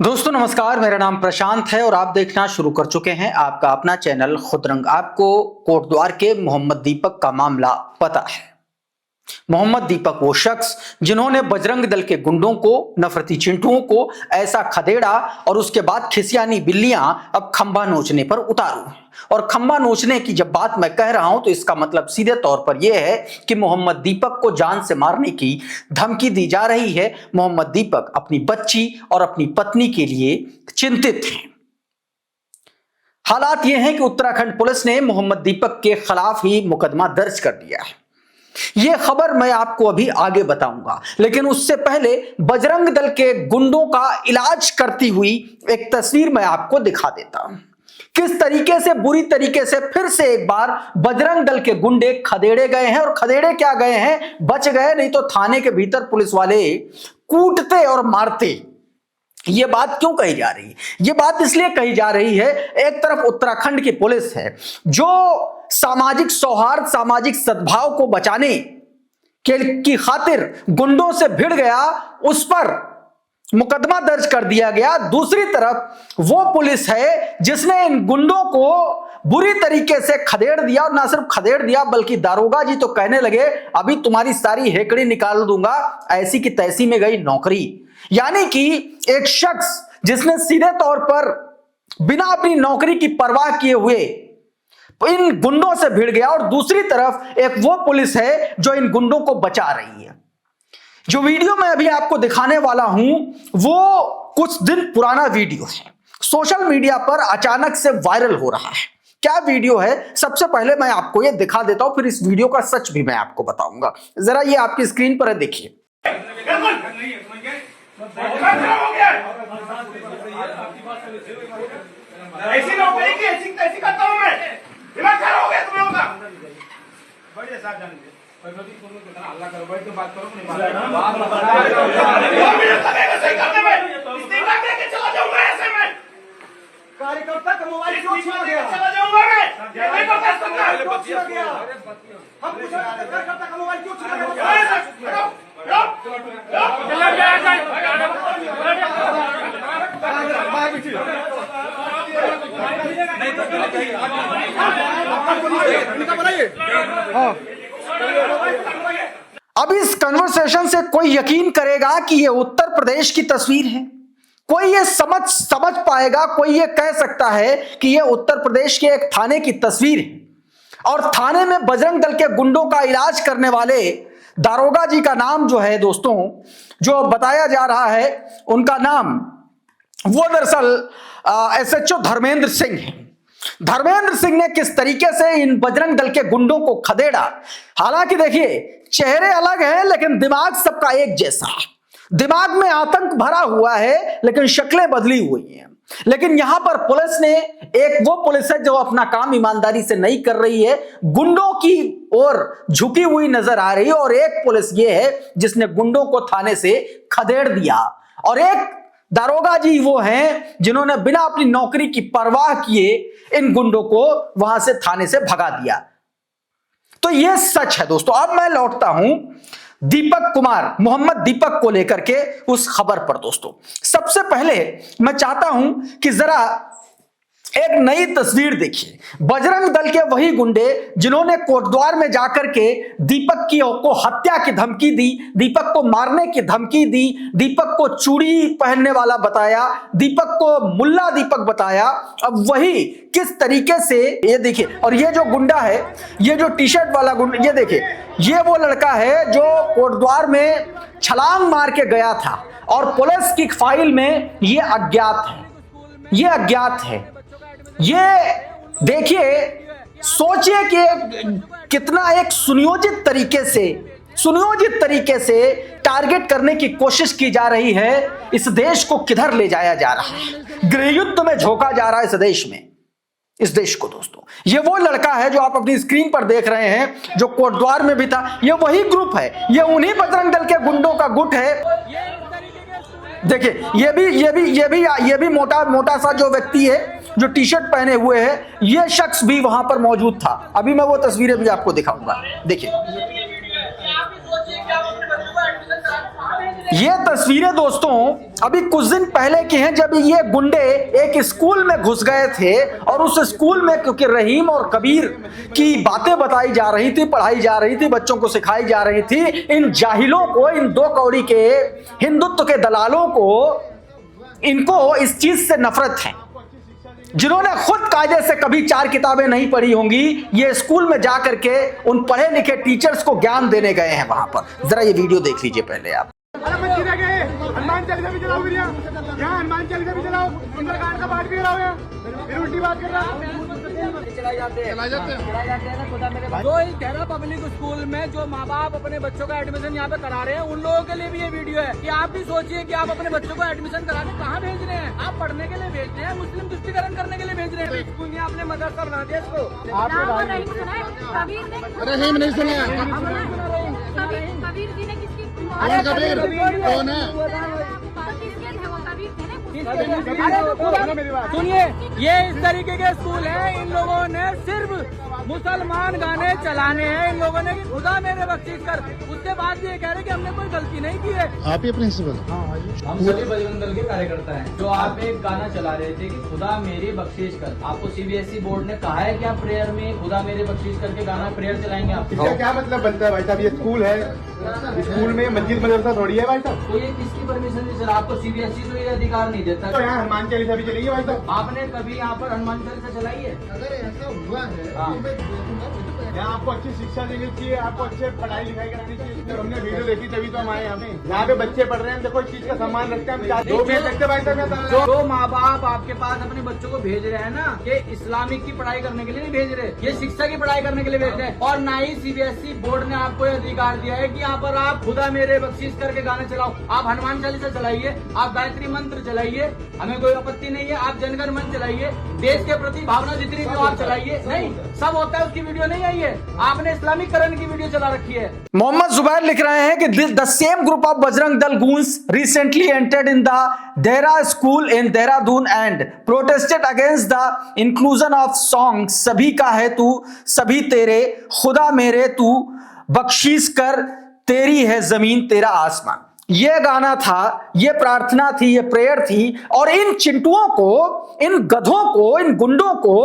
दोस्तों नमस्कार, मेरा नाम प्रशांत है और आप देखना शुरू कर चुके हैं आपका अपना चैनल खुदरंग। आपको कोटद्वार के मोहम्मद दीपक का मामला पता है। मोहम्मद दीपक वो शख्स जिन्होंने बजरंग दल के गुंडों को, नफरती चिंटुओं को ऐसा खदेड़ा और उसके बाद खिसियानी बिल्लियां अब खंबा नोचने पर उतारू। और खंबा नोचने की जब बात मैं कह रहा हूं तो इसका मतलब सीधे तौर पर यह है कि मोहम्मद दीपक को जान से मारने की धमकी दी जा रही है। मोहम्मद दीपक अपनी बच्ची और अपनी पत्नी के लिए चिंतित हैं। हालात यह है कि उत्तराखंड पुलिस ने मोहम्मद दीपक के खिलाफ ही मुकदमा दर्ज कर दिया है। यह खबर मैं आपको अभी आगे बताऊंगा, लेकिन उससे पहले बजरंग दल के गुंडों का इलाज करती हुई एक तस्वीर मैं आपको दिखा देता हूं। किस तरीके से, बुरी तरीके से फिर से एक बार बजरंग दल के गुंडे खदेड़े गए हैं। और खदेड़े क्या गए हैं, बच गए नहीं तो थाने के भीतर पुलिस वाले कूटते और मारते। यह बात क्यों कही जा रही है? यह बात इसलिए कही जा रही है, एक तरफ उत्तराखंड की पुलिस है जो सामाजिक सौहार्द, सामाजिक सद्भाव को बचाने की खातिर गुंडों से भिड़ गया, उस पर मुकदमा दर्ज कर दिया गया। दूसरी तरफ वो पुलिस है जिसने इन गुंडों को बुरी तरीके से खदेड़ दिया, और ना सिर्फ खदेड़ दिया बल्कि दारोगा जी तो कहने लगे अभी तुम्हारी सारी हेकड़ी निकाल दूंगा, ऐसी की तैसी में गई नौकरी। यानी कि एक शख्स जिसने सीधे तौर पर बिना अपनी नौकरी की परवाह किए हुए इन गुंडों से भिड़ गया, और दूसरी तरफ एक वो पुलिस है जो इन गुंडों को बचा रही है। जो वीडियो मैं अभी आपको दिखाने वाला हूं वो कुछ दिन पुराना वीडियो है, सोशल मीडिया पर अचानक से वायरल हो रहा है। क्या वीडियो है, सबसे पहले मैं आपको ये दिखा देता हूं, फिर इस वीडियो का सच भी मैं आपको बताऊंगा। जरा ये आपकी स्क्रीन पर है, देखिए। ऐसी नौकरी की ऐसी करता हूं मैं, दिमाग खराब हो गया तुम लोगों का। बढ़िया साहब जान दे, पर नदी सुनो तो अल्लाह करो, बैठ के बात करो, नहीं बात लगेगा सही करने में। इस्तीफा दे के चला जाऊंगा ऐसे में। कार्यकर्ता का मोबाइल क्यों छीना गया? चला जाऊंगा मैं, नहीं बता सकता क्यों छीना गया। हम पूछ रहे हैं कार्यकर्ता का मोबाइल क्यों छीना गया? अब इस कन्वर्सेशन से कोई यकीन करेगा कि यह उत्तर प्रदेश की तस्वीर है? कोई ये समझ पाएगा? कोई ये कह सकता है कि यह उत्तर प्रदेश के एक थाने की तस्वीर है? और थाने में बजरंग दल के गुंडों का इलाज करने वाले दारोगा जी का नाम जो है दोस्तों, जो बताया जा रहा है उनका नाम वो दरअसल SHO धर्मेंद्र सिंह है। धर्मेंद्र सिंह ने किस तरीके से इन बजरंग दल के गुंडों को खदेड़ा। हालांकि देखिए, चेहरे अलग हैं लेकिन दिमाग सबका एक जैसा। दिमाग में आतंक भरा हुआ है लेकिन शक्लें बदली हुई हैं। लेकिन यहां पर पुलिस ने, एक वो पुलिस है जो अपना काम ईमानदारी से नहीं कर रही है, गुंडों की ओर झुकी हुई नजर आ रही है, और एक पुलिस ये है जिसने गुंडों को थाने से खदेड़ दिया, और एक दारोगा जी वो हैं जिन्होंने बिना अपनी नौकरी की परवाह किए इन गुंडों को वहां से थाने से भगा दिया। तो यह सच है दोस्तों। अब मैं लौटता हूं दीपक कुमार, मोहम्मद दीपक को लेकर के उस खबर पर। दोस्तों सबसे पहले मैं चाहता हूं कि जरा एक नई तस्वीर देखिए। बजरंग दल के वही गुंडे जिन्होंने कोटद्वार में जाकर के दीपक को हत्या की धमकी दी, दीपक को मारने की धमकी दी, दीपक को चूड़ी पहनने वाला बताया, दीपक को मुल्ला दीपक बताया। अब वही किस तरीके से, ये देखिए, और ये जो गुंडा है, ये जो टी शर्ट वाला गुंडा, ये देखिए, ये वो लड़का है जो कोटद्वार में छलांग मार के गया था, और पुलिस की फाइल में ये अज्ञात है, ये अज्ञात है। ये देखिए, सोचिए कि कितना एक सुनियोजित तरीके से टारगेट करने की कोशिश की जा रही है। इस देश को किधर ले जाया जा रहा है, गृहयुद्ध में झोंका जा रहा है इस देश को। दोस्तों ये वो लड़का है जो आप अपनी स्क्रीन पर देख रहे हैं, जो कोटद्वार में भी था। ये वही ग्रुप है, ये उन्हीं बजरंग दल के गुंडों का गुट है। देखिए, ये भी मोटा सा जो व्यक्ति है जो टी शर्ट पहने हुए है, ये शख्स भी वहां पर मौजूद था। अभी मैं वो तस्वीरें भी आपको दिखाऊंगा, देखिए। ये तस्वीरें दोस्तों अभी कुछ दिन पहले की हैं, जब ये गुंडे एक स्कूल में घुस गए थे और उस स्कूल में क्योंकि रहीम और कबीर की बातें बताई जा रही थी, पढ़ाई जा रही थी, बच्चों को सिखाई जा रही थी, इन जाहिलों को, इन दो कौड़ी के हिंदुत्व के दलालों को, इनको इस चीज से नफरत है। जिन्होंने खुद कायदे से कभी 4 किताबें नहीं पढ़ी होंगी, ये स्कूल में जाकर के उन पढ़े लिखे टीचर्स को ज्ञान देने गए हैं वहां पर। जरा ये वीडियो देख लीजिए पहले आप। हनुमान चालीसा भी चलाओ, यहाँ हनुमान चालीसा भी चलाओ, सुंदरकांड का पाठ भी कराओ, यहाँ फिर उल्टी बात कर रहा चलाई जाते हैं ना खुदा मेरे भाई। जो इस देहरा पब्लिक स्कूल में जो माँ बाप अपने बच्चों का एडमिशन यहाँ पे करा रहे हैं, उन लोगों के लिए भी ये वीडियो है कि आप भी सोचिए कि आप अपने बच्चों को एडमिशन कराने कहाँ भेज रहे हैं। आप पढ़ने के लिए भेज रहे हैं, मुस्लिम तुष्टिकरण करने के लिए भेज रहे हैं। स्कूल ने आपने मदरसा बना दिया इसको। रहीम नहीं सुना, कबीर जी ने किसकी कबीर कौन है? सुनिए, ये इस तरीके के स्कूल है, इन लोगों ने सिर्फ मुसलमान गाने चलाने हैं इन लोगों ने कि खुदा मेरे बख्शीश कर। उसके बाद भी ये कह रहे कि हमने कोई गलती नहीं की है। आप ही प्रिंसिपल? हम सभी बजरंग दल के कार्यकर्ता हैं। जो आप एक गाना चला रहे थे कि खुदा मेरी बख्शीश कर, आपको सीबीएसई बोर्ड ने कहा है कि आप प्रेयर में खुदा मेरे बख्शीश करके गाना प्रेयर चलाएंगे आप? इसका क्या मतलब बनता है भाई साहब? ये स्कूल है, स्कूल में मस्जिद मदरसा थोड़ी है भाई साहब। तो ये किसकी परमिशन दी सर? आपको सीबीएसई तो ये अधिकार नहीं देता। तो यहाँ हनुमान चालीसा भी चलेगी भाई साहब? आपने कभी यहाँ पर हनुमान चालीसा चलाई है? अगर ऐसा हुआ है हाँ। यहाँ आपको अच्छी शिक्षा देनी चाहिए, आपको अच्छे पढ़ाई लिखाई करानी चाहिए। हमने वीडियो देखी तभी तो हम आए यहाँ पे। यहाँ पे बच्चे पढ़ रहे हैं, देखो इस चीज का सम्मान रखते हैं हम। दो भेज सकते भाई साहब। जो माँ बाप आपके पास अपने बच्चों को भेज रहे हैं ना, कि इस्लामिक की पढ़ाई करने के लिए नहीं भेज रहे, ये शिक्षा की पढ़ाई करने के लिए भेज रहे हैं। और ना ही सीबीएसई बोर्ड ने आपको ये अधिकार दिया है कि यहाँ पर आप खुदा मेरे बख्शीश करके गाने चलाओ। आप हनुमान चालीसा चलाइए, आप गायत्री मंत्र चलाइए, हमें कोई आपत्ति नहीं है। आप जनगण मन चलाइए, देश के प्रति भावना जितनी भी हो आप चलाइए। नहीं, सब होता है उसकी वीडियो नहीं आई है, आपने इस्लामीकरण की वीडियो चला रखी है। मोहम्मद जुबैर लिख रहे हैं कि the same group of Bajrang Dal goons recently entered in the Dehra school in Dehradun and protested against the inclusion of songs सभी का है तू सभी तेरे, खुदा मेरे तू बख्शीश कर, तेरी है जमीन तेरा आसमान। ये गाना था, ये प्रार्थना थी, ये प्रेयर थी। और इन चिंटुओं को, इन गधों को, इन गुंडों को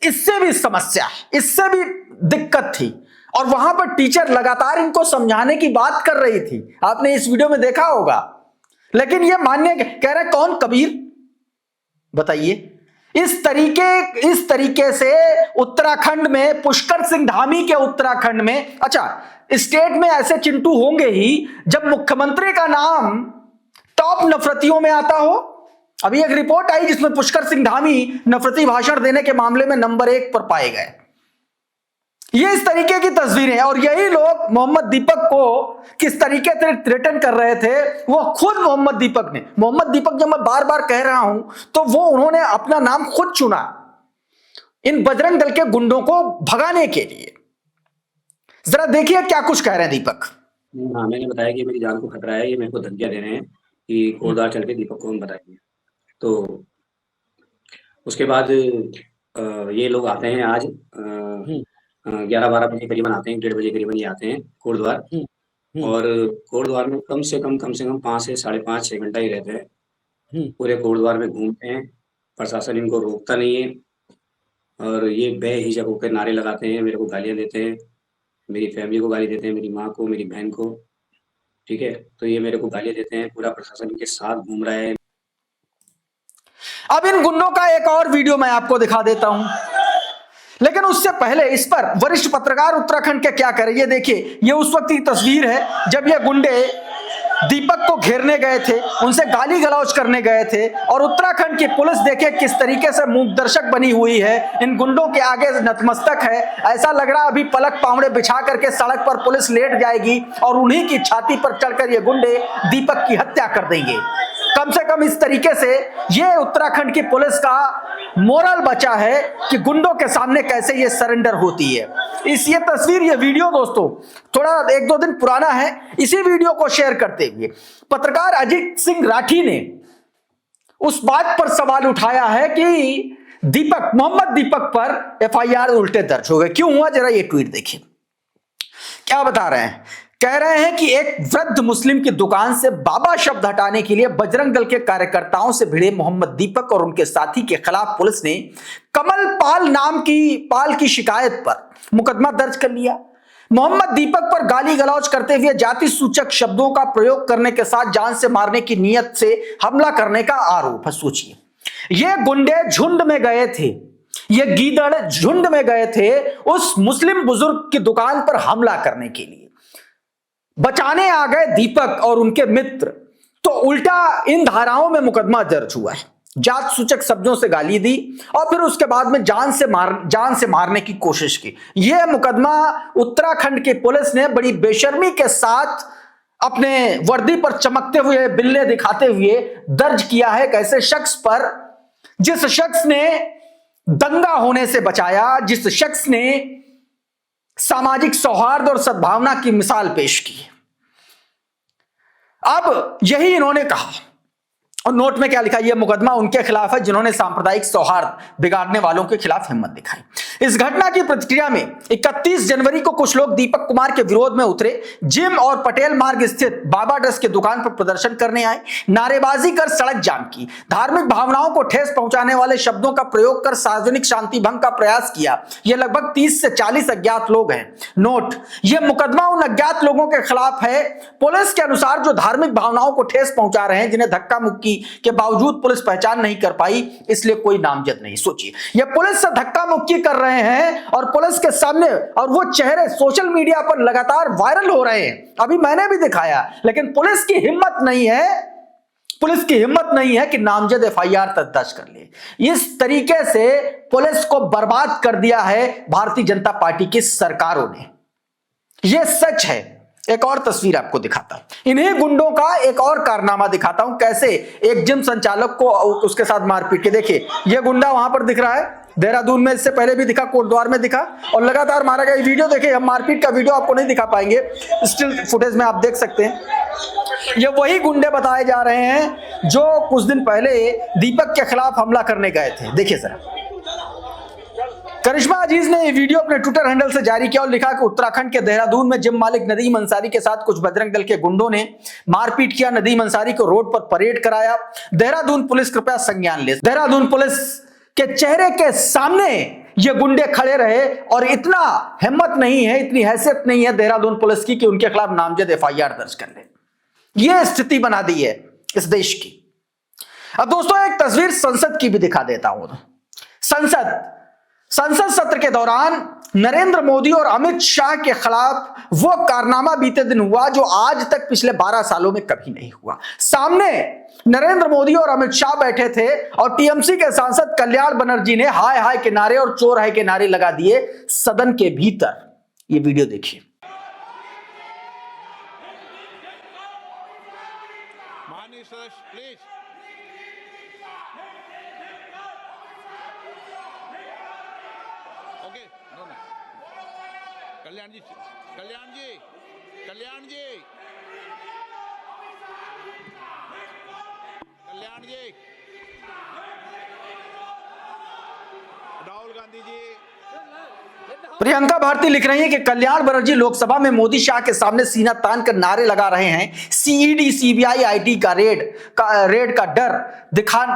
इससे भी समस्या है, इससे भी दिक्कत थी। और वहां पर टीचर लगातार इनको समझाने की बात कर रही थी, आपने इस वीडियो में देखा होगा। लेकिन ये मान्य कह रहे कौन? कबीर। बताइए, इस तरीके से उत्तराखंड में, पुष्कर सिंह धामी के उत्तराखंड में, अच्छा स्टेट में ऐसे चिंटू होंगे ही जब मुख्यमंत्री का नाम टॉप नफरतियों में आता हो। अभी एक रिपोर्ट आई जिसमें पुष्कर सिंह धामी नफरती भाषण देने के मामले में नंबर 1 पर पाए गए। ये इस तरीके की तस्वीरें हैं। और यही लोग मोहम्मद दीपक को किस तरीके से थ्रेटन कर रहे थे, वो खुद मोहम्मद दीपक जब मैं बार बार कह रहा हूं तो वो उन्होंने अपना नाम खुद चुना इन बजरंग दल के गुंडों को भगाने के लिए। जरा देखिए क्या कुछ कह रहे हैं दीपक। हाँ, मैंने बताया कि मेरी जान को खतरा है, ये मेरे को धमकियां दे रहे हैं कि कोटद्वार चल के दीपक को हम बताएंगे। तो उसके बाद ये लोग आते हैं आज 11-12 बजे करीबन आते हैं, 1:30 बजे करीबन ये आते हैं कोटद्वार। और कोटद्वार में कम से कम 5 से 5.5 6 घंटा ही रहते हैं। पूरे कोटद्वार में घूमते हैं, प्रशासन इनको रोकता नहीं है। और ये बेहिजक होकर नारे लगाते हैं, मेरे को गालियां देते हैं, मेरी फैमिली को गाली देते हैं, मेरी माँ को, मेरी बहन को। ठीक है, तो ये मेरे को गालियां देते हैं, पूरा प्रशासन इनके साथ घूम रहा है। अब इन गुंडों का एक और वीडियो मैं आपको दिखा देता हूं, लेकिन उससे पहले इस पर वरिष्ठ पत्रकार उत्तराखंड के क्या करें। ये देखिए, ये उस वक्त की तस्वीर है जब ये गुंडे दीपक को घेरने गए थे, उनसे गाली गलौज करने गए थे। और उत्तराखंड की पुलिस देखिए किस तरीके से मूकदर्शक बनी हुई है, इन गुंडों के आगे नतमस्तक है। ऐसा लग रहा अभी पलक पावड़े बिछा करके सड़क पर पुलिस लेट जाएगी और उन्हीं की छाती पर चढ़कर ये गुंडे दीपक की हत्या कर देंगे। कम से कम इस तरीके से ये उत्तराखंड की पुलिस का मोरल बचा है कि गुंडों के सामने कैसे ये सरेंडर होती है। ये तस्वीर, ये वीडियो दोस्तों थोड़ा 1-2 दिन पुराना है। इसी वीडियो को शेयर करते हुए पत्रकार अजीत सिंह राठी ने उस बात पर सवाल उठाया है कि मोहम्मद दीपक पर FIR उल्टे दर्ज हो गए, क्यों हुआ? जरा ये ट्वीट देखिए, क्या बता रहे हैं कह रहे हैं कि एक वृद्ध मुस्लिम की दुकान से बाबा शब्द हटाने के लिए बजरंग दल के कार्यकर्ताओं से भिड़े मोहम्मद दीपक और उनके साथी के खिलाफ पुलिस ने कमल पाल की शिकायत पर मुकदमा दर्ज कर लिया। मोहम्मद दीपक पर गाली गलौज करते हुए जाति सूचक शब्दों का प्रयोग करने के साथ जान से मारने की नीयत से हमला करने का आरोप है। सोचिए, ये गुंडे झुंड में गए थे, ये गीदड़ झुंड में गए थे उस मुस्लिम बुजुर्ग की दुकान पर हमला करने के लिए। बचाने आ गए दीपक और उनके मित्र, तो उल्टा इन धाराओं में मुकदमा दर्ज हुआ है। जात सूचक शब्दों से गाली दी और फिर उसके बाद में जान से मारने की कोशिश की। यह मुकदमा उत्तराखंड की पुलिस ने बड़ी बेशर्मी के साथ अपने वर्दी पर चमकते हुए बिल्ले दिखाते हुए दर्ज किया है एक ऐसे शख्स पर जिस शख्स ने दंगा होने से बचाया, जिस शख्स ने सामाजिक सौहार्द और सद्भावना की मिसाल पेश की। अब यही इन्होंने कहा और नोट में क्या लिखा, यह मुकदमा उनके खिलाफ है जिन्होंने सांप्रदायिक सौहार्द बिगाड़ने वालों के खिलाफ हिम्मत दिखाई। इस घटना की प्रतिक्रिया में 31 जनवरी को कुछ लोग दीपक कुमार के विरोध में उतरे, जिम और पटेल मार्ग स्थित बाबा ड्रेस की दुकान पर प्रदर्शन करने आए, नारेबाजी कर सड़क जाम की, धार्मिक भावनाओं को ठेस पहुंचाने वाले शब्दों का प्रयोग कर सार्वजनिक शांति भंग का प्रयास किया। यह लगभग 30 से 40 अज्ञात लोग हैं। नोट, यह मुकदमा उन अज्ञात लोगों के खिलाफ है पुलिस के अनुसार जो धार्मिक भावनाओं को ठेस पहुंचा रहे हैं, जिन्हें धक्का मुक्की के बावजूद पुलिस पहचान नहीं कर पाई, इसलिए कोई नामजद नहीं। सोचिए, ये पुलिस से धक्का मुक्की कर रहे हैं और पुलिस के सामने, और वो चेहरे सोशल मीडिया पर लगातार वायरल हो रहे हैं। अभी मैंने भी दिखाया, लेकिन पुलिस की हिम्मत नहीं है कि नामजद एफआईआर तक दर्ज कर ले। इस तरीके से पुलिस को बर्बाद कर दिया है भारतीय जनता पार्टी की सरकारों ने। यह सच है। एक और तस्वीर आपको दिखाता हूं, इन्हीं गुंडों का एक और कारनामा दिखाता हूं, कैसे एक जिम संचालक को उसके साथ मारपीट के। देखिए, यह गुंडा वहां पर दिख रहा है, देहरादून में इससे पहले भी दिखा, कोटद्वार में दिखा और लगातार मारा गया। वीडियो देखिए, हम मारपीट का वीडियो आपको नहीं दिखा पाएंगे, स्टिल फुटेज में आप देख सकते हैं। ये वही गुंडे बताए जा रहे हैं जो कुछ दिन पहले दीपक के खिलाफ हमला करने गए थे। देखिए जरा, करिश्मा अजीज ने ये वीडियो अपने ट्विटर हैंडल से जारी किया और लिखा कि उत्तराखंड के देहरादून में जिम मालिक नदीम अंसारी के साथ कुछ बजरंग दल के गुंडों ने मारपीट किया। नदीम अंसारी को रोड पर परेड कराया। देहरादून पुलिस कृपया संज्ञान ले। देहरादून पुलिस के चेहरे के सामने ये गुंडे खड़े रहे और इतना हिम्मत नहीं है, इतनी हैसियत नहीं है देहरादून पुलिस की कि उनके खिलाफ नामजद एफआईआर दर्ज कर ले। यह स्थिति बना दी है इस देश की। अब दोस्तों, एक तस्वीर संसद की भी दिखा देता हूं। संसद सत्र के दौरान नरेंद्र मोदी और अमित शाह के खिलाफ वो कारनामा बीते दिन हुआ जो आज तक पिछले 12 सालों में कभी नहीं हुआ। सामने नरेंद्र मोदी और अमित शाह बैठे थे और टीएमसी के सांसद कल्याण बनर्जी ने हाय हाय के नारे और चोर हाय के नारे लगा दिए सदन के भीतर। ये वीडियो देखिए। प्लीज ओके, नो नो, कल्याण जी, कल्याण जी, कल्याण जी, कल्याण जी, राहुल गांधी जी। प्रियंका भारती लिख रही है कि कल्याण बनर्जी लोकसभा में मोदी शाह के सामने सीना तान कर नारे लगा रहे हैं। सीईडी सीबीआई आईटी का रेड का डर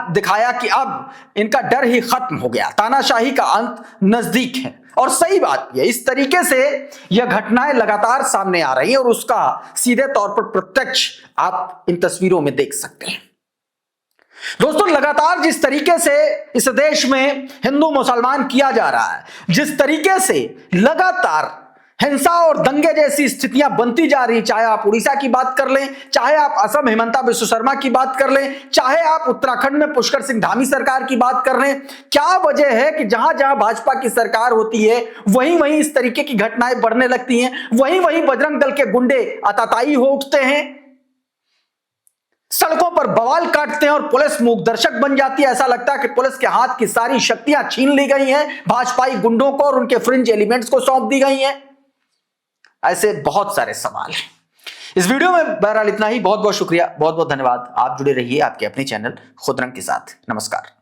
दिखाया कि अब इनका डर ही खत्म हो गया, तानाशाही का अंत नजदीक है। और सही बात है, इस तरीके से यह घटनाएं लगातार सामने आ रही हैं और उसका सीधे तौर पर प्रत्यक्ष आप इन तस्वीरों में देख सकते हैं। दोस्तों, लगातार जिस तरीके से इस देश में हिंदू मुसलमान किया जा रहा है, जिस तरीके से लगातार हिंसा और दंगे जैसी स्थितियां बनती जा रही, चाहे आप उड़ीसा की बात कर लें, चाहे आप असम हिमंता बिश्व शर्मा की बात कर लें, चाहे आप उत्तराखंड में पुष्कर सिंह धामी सरकार की बात कर लें, क्या वजह है कि जहां जहां भाजपा की सरकार होती है वहीं वहीं इस तरीके की घटनाएं बढ़ने लगती हैं, वहीं वहीं बजरंग दल के गुंडे आताताई हो उठते हैं, सड़कों पर बवाल काटते हैं और पुलिस मूक दर्शक बन जाती है। ऐसा लगता है कि पुलिस के हाथ की सारी शक्तियां छीन ली गई हैं, भाजपाई गुंडों को और उनके फ्रिंज एलिमेंट्स को सौंप दी गई हैं। ऐसे बहुत सारे सवाल हैं। इस वीडियो में बहरहाल इतना ही। बहुत बहुत शुक्रिया, बहुत बहुत धन्यवाद। आप जुड़े रहिए आपके अपने चैनल खुदरंग के साथ। नमस्कार।